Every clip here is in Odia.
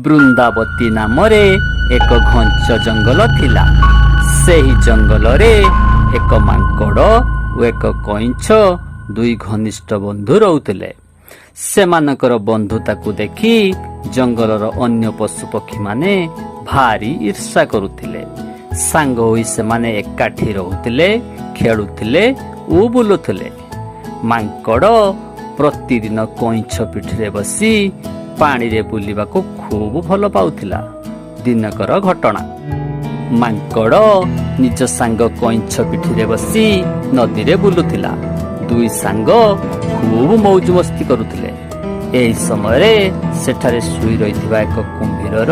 ବୃନ୍ଦାବତୀ ନାମରେ ଏକ ଘଞ୍ଚ ଜଙ୍ଗଲ ଥିଲା। ସେହି ଜଙ୍ଗଲରେ ଏକ ମାଙ୍କଡ଼ ଓ ଏକ କଇଁଛ ଦୁଇ ଘନିଷ୍ଠ ବନ୍ଧୁ ରହୁଥିଲେ। ସେମାନଙ୍କର ବନ୍ଧୁତାକୁ ଦେଖି ଜଙ୍ଗଲର ଅନ୍ୟ ପଶୁପକ୍ଷୀମାନେ ଭାରି ଈର୍ଷା କରୁଥିଲେ। ସାଙ୍ଗ ହୋଇ ସେମାନେ ଏକାଠି ରହୁଥିଲେ, ଖେଳୁଥିଲେ ଓ ବୁଲୁଥିଲେ। ମାଙ୍କଡ଼ ପ୍ରତିଦିନ କଇଁଛ ପିଠିରେ ବସି ପାଣିରେ ବୁଲିବାକୁ ଖୁବ୍ ଭଲ ପାଉଥିଲା। ଦିନକର ଘଟଣା, ମାଙ୍କଡ଼ ନିଜ ସାଙ୍ଗ କଇଁଛ ପିଠିରେ ବସି ନଦୀରେ ବୁଲୁଥିଲା। ଦୁଇ ସାଙ୍ଗ ଖୁବ୍ ମୌଜ ମସ୍ତି କରୁଥିଲେ। ଏହି ସମୟରେ ସେଠାରେ ଶୋଇ ରହିଥିବା ଏକ କୁମ୍ଭୀରର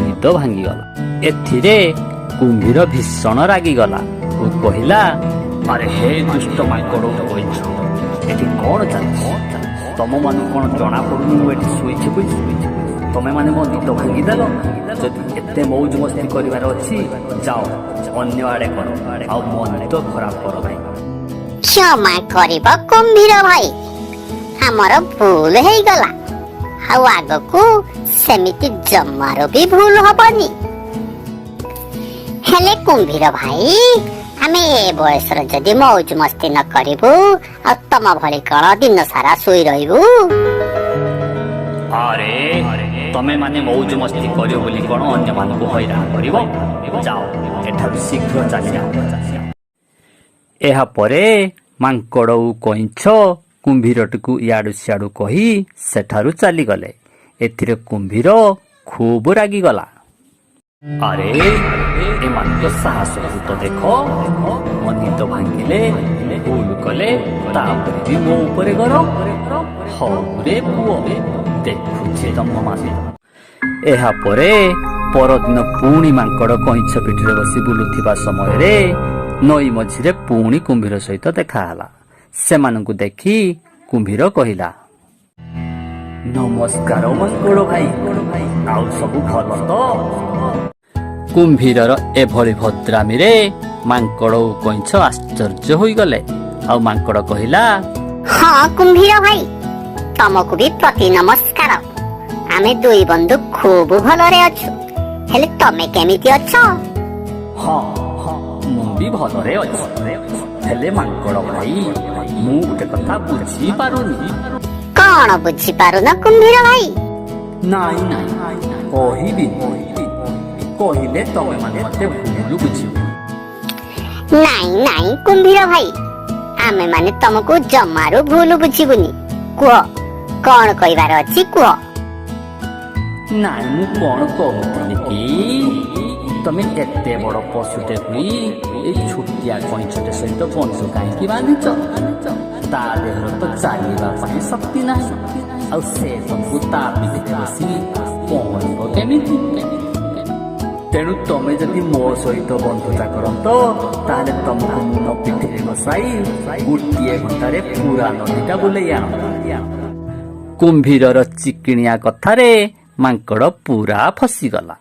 ନିଦ ଭାଙ୍ଗିଗଲା। ଏଥିରେ କୁମ୍ଭୀର ଭୀଷଣ ରାଗିଗଲା ଓ କହିଲା, ଆରେ ହେ ଦୁଷ୍ଟ ମାଙ୍କଡ଼ କଇଁଛ, ଏଠି କ'ଣ ଚାଲିଛି? ତମମାନଙ୍କୁ କ'ଣ ଜଣା ପଡ଼ୁନି ମୁଁ ଏଠି ଶୋଇଛି ବୋଲି? ତମେମାନେ ମୋ ନିଦ ଭାଙ୍ଗିଦେଲ। ଯଦି ଏତେ ମୌଜ ମସ୍ତି କରିବାର ଅଛି, ଯାଅ ଅନ୍ୟ ଆଡ଼େ କର, ଆଉ ମୋ ନିଦ ଖରାପ କର ନାହିଁ। କ୍ଷମା କରିବ କୁମ୍ଭୀର ଭାଇ, ଆମର ଭୁଲ ହେଇଗଲା। ଆଉ ଆଗକୁ ସେମିତି ଜମାରୁ ବି ଭୁଲ ହବନି। ହେଲେ କୁମ୍ଭୀର ଭାଇ, ଆମେ ଏ ବୟସରେ ଯଦି ମୌଜ ମସ୍ତି ନ କରିବୁ, ଆଉ ତମ ଭଳି କଣ ଦିନ ସାରା ଶୋଇ ରହିବୁ? ଆରେ ତମେ ମାନେ ମୌଜ ମସ୍ତି କରିବ ବୋଲି କଣ ଅନ୍ୟମାନଙ୍କୁ ହଇରାଣ କରିବ? ଯାଅ ଏଠାରୁ ଶୀଘ୍ର ଚାଲିଯାଅ। ଏହାପରେ ମାଙ୍କଡ଼ ଓ କଇଁଛ କୁମ୍ଭୀରଟିକୁ ଇଆଡ଼ୁ ସିଆଡ଼ୁ କହି ସେଠାରୁ ଚାଲିଗଲେ। ଏଥିରେ କୁମ୍ଭୀର ଖୁବ୍ ରାଗିଗଲା। ଆରେ ଏମାନଙ୍କ ସାହସ ତ ଦେଖ, ମୋ ନିଦ ଭାଙ୍ଗିଲେ, ଭୁଲ କଲେ, ତାପରେ ବି ମୋ ଉପରେ ଗର। ହଉରେ ପୁଅ, ଦେଖୁଛି ତମମାନେ। ଏହାପରେ ପରଦିନ ପୁଣି ମାଙ୍କଡ଼ କଇଁଛ ପିଠିରେ ବସି ବୁଲୁଥିବା ସମୟରେ ନଈ ମଝିରେ ପୁଣି କୁମ୍ଭୀର ସହିତ ଦେଖାହେଲା। ସେମାନଙ୍କୁ ଦେଖି କୁମ୍ଭୀର କହିଲା, ନମସ୍କାର ମାଙ୍କଡ଼ ଭାଇ, ଆଉ ସବୁ ଭଲ ତ? କୁମ୍ଭୀରର ଏଭଳି ଭଦ୍ରାମିରେ ମାଙ୍କଡ଼ ଓ କଇଁଛ ଆଶ୍ଚର୍ଯ୍ୟ ହୋଇଗଲେ। ଆଉ ମାଙ୍କଡ଼ କହିଲା, ହଁ କୁମ୍ଭୀର ଭାଇ, ତମକୁ ବି ପ୍ରତି ନମସ୍କାର। ଆମେ ଦୁଇ ବନ୍ଧୁ ଖୁବ୍ ଭଲରେ ଅଛୁ। ହେଲେ ତମେ କେମିତି ଅଛ? ହଁ ମୁଁ ବି ଭଲରେ ଅଛି। ହେଲେ ମାଙ୍କଡ଼ ଭାଇ, ମୁଁ ଗୋଟେ କଥା ବୁଝିପାରୁନି। କଣ ବୁଝିପାରୁନ କୁମ୍ଭୀର ଭାଇ? ନାଇଁ କହିବିନି, କହିଲେ ତମେ ମାନେ ମତେ ଭୁଲ ବୁଝିବ। ନାଇଁ କୁମ୍ଭୀର ଭାଇ, ଆମେ ମାନେ ତମକୁ ଜମାରୁ ଭୁଲ ବୁଝିବୁନି। କୁହ, କଣ କହିବାର ଅଛି କୁହ? ନାଇଁ ମୁଁ କଣ କହୁଥିଲି କି, ତମେ ଏତେ ବଡ ପଶୁଟେ ହୋଇ ଏଇ ଛୋଟିଆ କଇଁଛଟେ ସହିତ ବଂଶ କାହିଁକି ବାନ୍ଧିଛ? ତା ଦେହରେ ତ ଚାଲିବା ପାଇଁ ଶକ୍ତି ନାହିଁ, ଆଉ ସେ ସବୁ ତା ପିଠିରେ ବସି ପହଁରିବ କେମିତି? ତେଣୁ ତମେ ଯଦି ମୋ ସହିତ ବନ୍ଧୁତା କରନ୍ତ, ତାହେଲେ ତମକୁ ମୁଁ ମୋ ପିଠିରେ ବସାଇ ଗୋଟିଏ ଘଣ୍ଟାରେ ପୁରା ନଦୀଟା ବୁଲେଇ ଆଣନ୍ତା। କୁମ୍ଭୀରର ଚିକିଣିଆ କଥାରେ ମାଙ୍କଡ଼ ପୁରା ଫସିଗଲା।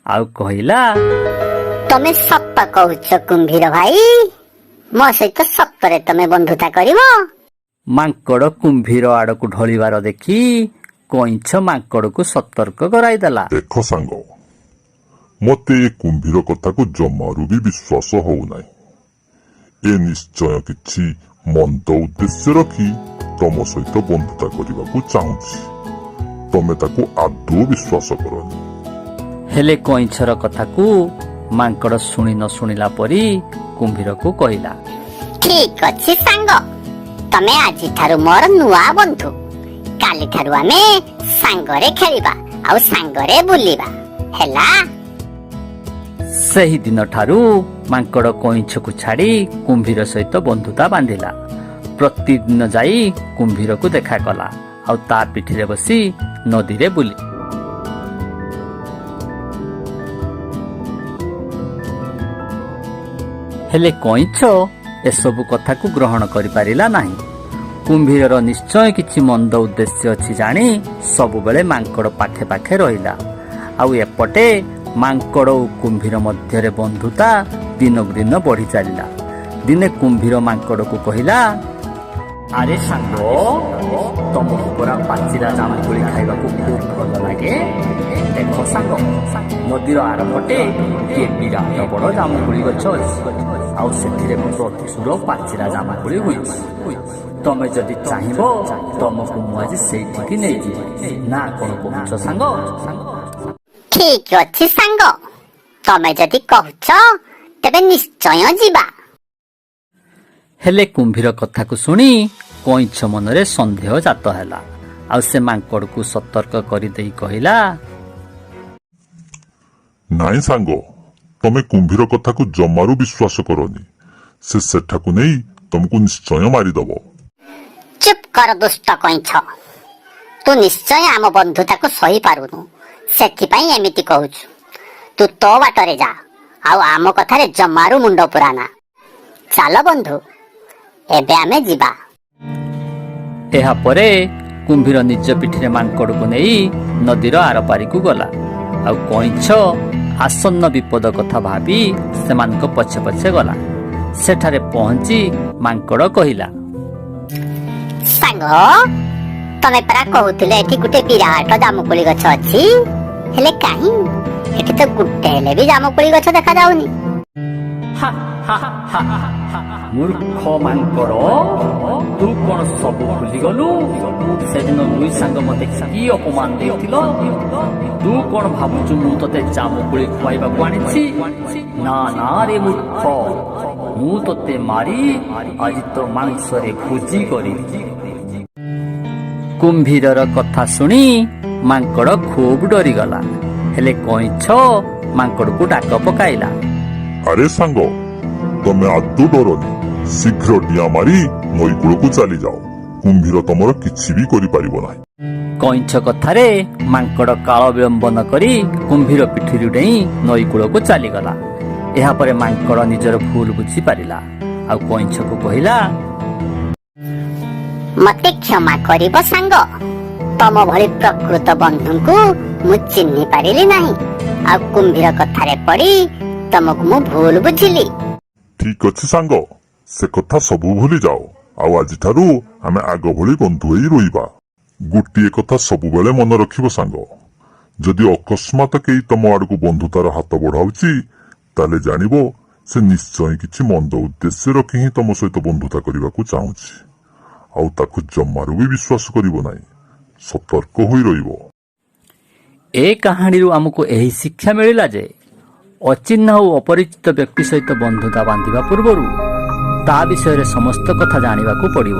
ଆଉ କହିଲା, ତମେ ସତ କହୁଛ କୁମ୍ଭୀର ଭାଇ? ମୋ ସହିତ ସତରେ ତମେ ବନ୍ଧୁତା କରିବ? ମାଙ୍କଡ଼ କୁମ୍ଭୀର ଆଡକୁ ଢଳିବାର ଦେଖି କଇଁଛ ମାଙ୍କଡ଼କୁ ସତର୍କ କରାଇଦେଲା। ଦେଖ ସାଙ୍ଗ, ମୋତେ ଏ କୁମ୍ଭୀର କଥାକୁ ଜମାରୁ ବି ବିଶ୍ୱାସ ହଉନାହିଁ। ଏ ନିଶ୍ଚୟ କିଛି ମନ୍ଦ ଉଦ୍ଦେଶ୍ୟ ରଖି ତମ ସହିତ ବନ୍ଧୁତା କରିବାକୁ ଚାହୁଁଛି। ତମେ ତାକୁ ଆଦୌ ବିଶ୍ୱାସ କରନି। ହେଲେ କଇଁଛର କଥାକୁ ମାଙ୍କଡ଼ ଶୁଣି ନ ଶୁଣିଲା ପରି କୁମ୍ଭୀରକୁ କହିଲା, ଠିକ ଅଛି ସାଙ୍ଗ, ତମେ ଆଜିଠାରୁ ମୋର ନୂଆ ବନ୍ଧୁ। କାଲିଠାରୁ ଆମେ ସାଙ୍ଗରେ ଖେଳିବା ଆଉ ସାଙ୍ଗରେ ବୁଲିବା, ହେଲା? ସେହି ଦିନଠାରୁ ମାଙ୍କଡ଼ କଇଁଛକୁ ଛାଡ଼ି କୁମ୍ଭୀର ସହିତ ବନ୍ଧୁତା ବାନ୍ଧିଲା। ପ୍ରତିଦିନ ଯାଇ କୁମ୍ଭୀରକୁ ଦେଖା କଲା, ଆଉ ତା ପିଠିରେ ବସି ନଦୀରେ ବୁଲି। ହେଲେ କଇଁଛ ଏସବୁ କଥାକୁ ଗ୍ରହଣ କରିପାରିଲା ନାହିଁ। କୁମ୍ଭୀରର ନିଶ୍ଚୟ କିଛି ମନ୍ଦ ଉଦ୍ଦେଶ୍ୟ ଅଛି ଜାଣି ସବୁବେଳେ ମାଙ୍କଡ଼ ପାଖେ ପାଖେ ରହିଲା। ଆଉ ଏପଟେ ମାଙ୍କଡ଼ ଓ କୁମ୍ଭୀର ମଧ୍ୟରେ ବନ୍ଧୁତା ଦିନକୁ ଦିନ ବଢି ଚାଲିଲା। ଦିନେ କୁମ୍ଭୀର ମାଙ୍କଡ଼କୁ କହିଲା, ଆରେ ସାଙ୍ଗ ତମକୁ ପରା ପାଚିଲା ଜାମୁକୋଳି ଖାଇବାକୁ ଖୁବ୍ ଭଲ ଲାଗେ। ଦେଖ ସାଙ୍ଗ, ନଦୀର ଆରପଟେ ଗୋଟିଏ ବିରାଟ ବଡ଼ ଜାମୁକୋଳି ଗଛ ଅଛି, ଆଉ ସେଥିରେ ପ୍ରଚୁର ପାଚିଲା ଜାମୁକୋଳି ହୋଇଛି। ତମେ ଯଦି ଚାହିଁବ ତମକୁ ମୁଁ ଆଜି ସେଇଠିକି ନେଇଯିବି। ନା କଣ କହୁଛ ସାଙ୍ଗ? ଠିକ ଅଛି ସାଙ୍ଗ, ତମେ ଯଦି କହୁଛ ତେବେ ନିଶ୍ଚୟ ଯିବା। ହେଲେ କୁମ୍ଭୀର କଥାକୁ ଶୁଣି କଇଁଛ ମନରେ ସନ୍ଦେହ ଜାତ ହେଲା, ଆଉ ସେ ମାଙ୍କଡକୁ ସତର୍କ କରିଦେଇ କହିଲା, ନାଇଁ ସାଙ୍ଗ, ତମେ କୁମ୍ଭୀର କଥାକୁ ଜମାରୁ ବିଶ୍ୱାସ କରନି। ସେ ସେଠାକୁ ନେଇ ତମକୁ ନିଶ୍ଚୟ ମାରିଦବ। ଚୁପ୍ କର ଦୁଷ୍ଟ କଇଁଛ, ତୁ ନିଶ୍ଚୟ ଆମ ବନ୍ଧୁତାକୁ ସହି ପାରୁନୁ, ସେଥିପାଇଁ ଏମିତି କହୁଛୁ। ତୁ ତୋ ବାଟରେ ଯା, ଆଉ ଆମ କଥାରେ ଜମାରୁ ମୁଣ୍ଡ ପୁରାନା। ଚାଲ ବନ୍ଧୁ, ଏବେ ଆମେ ଯିବା। ଏହାପରେ କୁମ୍ଭୀର ନିଜ ପିଠିରେ ମାଙ୍କଡକୁ ନେଇ ନଦୀର ଆରପାରିକୁ ଗଲା, ଆଉ କଇଁଛ ଆସନ୍ନ ବିପଦ କଥା ଭାବି ସେମାନଙ୍କ ପଛେ ପଛେ ଗଲା। ସେଠାରେ ପହଞ୍ଚି ମାଙ୍କଡ କହିଲା, ସାଙ୍ଗ, ତମେ ପରା କହୁଥିଲେ ଏଠି ଗୋଟେ ବିରାଟ ଜାମୁକୋଳି ଗଛ ଅଛି, ହେଲେ କାହିଁ ଏଠି ତ ଗୋଟେ ହେଲେ ବି ଜାମୁକୋଳି ଗଛ ଦେଖାଯାଉନି। ମୂର୍ଖ ମାଙ୍କଡ, ତୁ କଣ ସବୁ ଭୁଲିଗଲୁ? ସେଦିନ ଦୁଇ ସାଙ୍ଗ ମତେ କି ଅପମାନ ଦେଇଥିଲ? ତୁ କଣ ଭାବୁଛୁ ମୁଁ ତତେ ଜାମୁକୋଳି ଖୁଆଇବାକୁ ଆଣିଛି? ନା ନା ରେ ମୂର୍ଖ, ମୁଁ ତତେ ମାରି ଆଜି ତୋ ମାଂସରେ ଭୋଜି କରିବି। କୁମ୍ଭୀରର କଥା ଶୁଣି ମାଙ୍କଡ ଖୁବ୍ ଡରିଗଲା। ହେଲେ କଇଁଛ ମାଙ୍କଡକୁ ଡାକ ପକାଇଲା, ଆରେ ସାଙ୍ଗ, ତମେ ଆଦୌ ଡରନି। ଶୀଘ୍ର ଡିଆଁ ମାରି ନଈ କୂଳକୁ ଚାଲିଯାଅ। କୁମ୍ଭୀର ତମର କିଛି ବି କରିପାରିବ ନାହିଁ। କଇଁଛ କଥାରେ ମାଙ୍କଡ କାଳ ବିଳମ୍ବ ନ କରି କୁମ୍ଭୀର ପିଠିରୁ ଡେଇଁ ନଈ କୂଳକୁ ଚାଲିଗଲା। ଏହାପରେ ମାଙ୍କଡ ନିଜର ଭୁଲ ବୁଝିପାରିଲା, ଆଉ କଇଁଛକୁ କହିଲା, ମତେ କ୍ଷମା କରିବ ସାଙ୍ଗ, ତମ ଭଳି ପ୍ରକୃତ ବନ୍ଧୁଙ୍କୁ ମୁଁ ଚିହ୍ନି ପାରିଲି ନାହିଁ, ଆଉ କୁମ୍ଭୀର କଥାରେ ପଡି ତମକୁ ମୁଁ ଭୁଲ ବୁଝିଲି। ଠିକ ଅଛି ସାଙ୍ଗ, ସେ କଥା ସବୁ ଭୁଲି ଯାଅ, ଆଉ ଆଜିଠାରୁ ଆମେ ଆଗ ଭଳି ବନ୍ଧୁ ହୋଇ ରହିବା। ଗୋଟିଏ କଥା ସବୁବେଳେ ମନେ ରଖିବ ସାଙ୍ଗ, ଯଦି ଅକସ୍ମାତ କେହି ତମ ଆଡକୁ ବନ୍ଧୁତାର ହାତ ବଢାଉଛି, ତାହେଲେ ଜାଣିବ ସେ ନିଶ୍ଚୟ କିଛି ମନ୍ଦ ଉଦ୍ଦେଶ୍ୟ ରଖି ହିଁ ତମ ସହିତ ବନ୍ଧୁତା କରିବାକୁ ଚାହୁଁଛି। ଆଉ ତାକୁ ଜମାରୁ ବି ବିଶ୍ୱାସ କରିବ ନାହିଁ। ସତର୍କ ହୋଇ ରହିବ। ଏ କାହାଣୀରୁ ଆମକୁ ଏହି ଶିକ୍ଷା ମିଳିଲା ଯେ ଅଚିହ୍ନା ଓ ଅପରିଚିତ ବ୍ୟକ୍ତି ସହିତ ବନ୍ଧୁତା ବାନ୍ଧିବା ପୂର୍ବରୁ ତା ବିଷୟରେ ସମସ୍ତ କଥା ଜାଣିବାକୁ ପଡ଼ିବ।